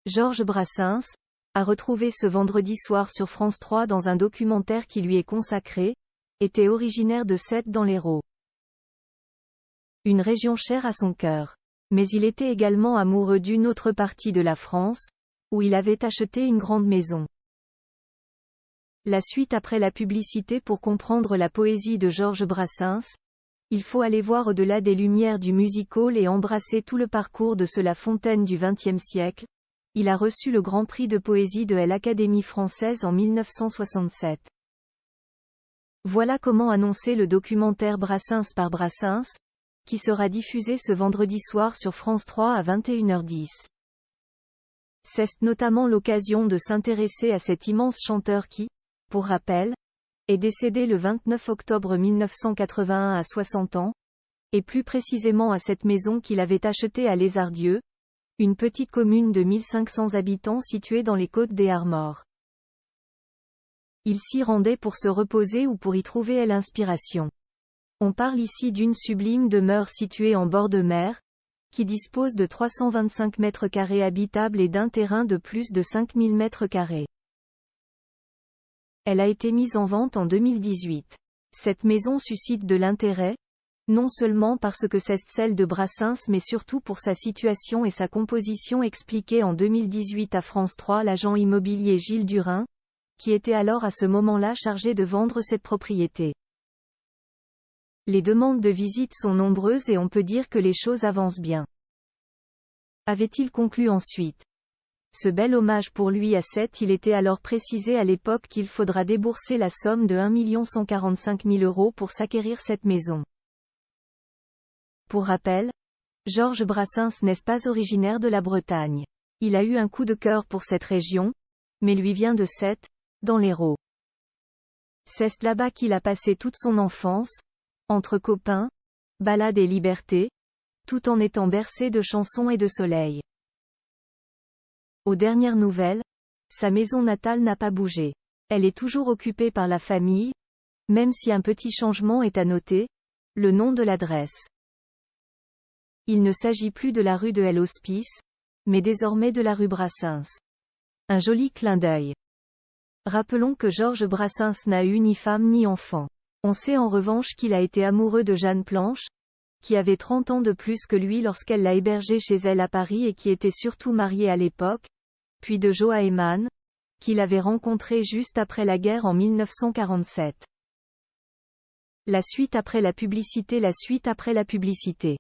Georges Brassens, à retrouver ce vendredi soir sur France 3 dans un documentaire qui lui est consacré, était originaire de Sète dans l'Hérault. Une région chère à son cœur. Mais il était également amoureux d'une autre partie de la France, où il avait acheté une grande maison. La suite après la publicité. Pour comprendre la poésie de Georges Brassens, il faut aller voir au-delà des lumières du music-hall et embrasser tout le parcours de ce La Fontaine du XXe siècle. Il a reçu le Grand Prix de poésie de l'Académie française en 1967. Voilà comment annoncer le documentaire Brassens par Brassens, qui sera diffusé ce vendredi soir sur France 3 à 21h10. C'est notamment l'occasion de s'intéresser à cet immense chanteur qui, pour rappel, est décédé le 29 octobre 1981 à 60 ans, et plus précisément à cette maison qu'il avait achetée à Lézardieu, une petite commune de 1500 habitants située dans les Côtes des Armors. Il s'y rendait pour se reposer ou pour y trouver l'inspiration. On parle ici d'une sublime demeure située en bord de mer, qui dispose de 325 mètres carrés habitables et d'un terrain de plus de 5000 mètres carrés. Elle a été mise en vente en 2018. Cette maison suscite de l'intérêt, non seulement parce que c'est celle de Brassens mais surtout pour sa situation et sa composition, expliquait en 2018 à France 3 l'agent immobilier Gilles Durin, qui était alors à ce moment-là chargé de vendre cette propriété. Les demandes de visite sont nombreuses et on peut dire que les choses avancent bien. Avait-il conclu ensuite. Ce bel hommage pour lui à Sète. Il était alors précisé à l'époque qu'il faudra débourser la somme de 1 145 000 € pour s'acquérir cette maison. Pour rappel, Georges Brassens n'est pas originaire de la Bretagne. Il a eu un coup de cœur pour cette région, mais lui vient de Sète, dans l'Hérault. C'est là-bas qu'il a passé toute son enfance, entre copains, balades et liberté, tout en étant bercé de chansons et de soleil. Aux dernières nouvelles, sa maison natale n'a pas bougé. Elle est toujours occupée par la famille, même si un petit changement est à noter, le nom de l'adresse. Il ne s'agit plus de la rue de l'Hospice, mais désormais de la rue Brassens. Un joli clin d'œil. Rappelons que Georges Brassens n'a eu ni femme ni enfant. On sait en revanche qu'il a été amoureux de Jeanne Planche, qui avait 30 ans de plus que lui lorsqu'elle l'a hébergé chez elle à Paris et qui était surtout mariée à l'époque, puis de Jo Aeman, qu'il avait rencontré juste après la guerre en 1947. La suite après la publicité. La suite après la publicité.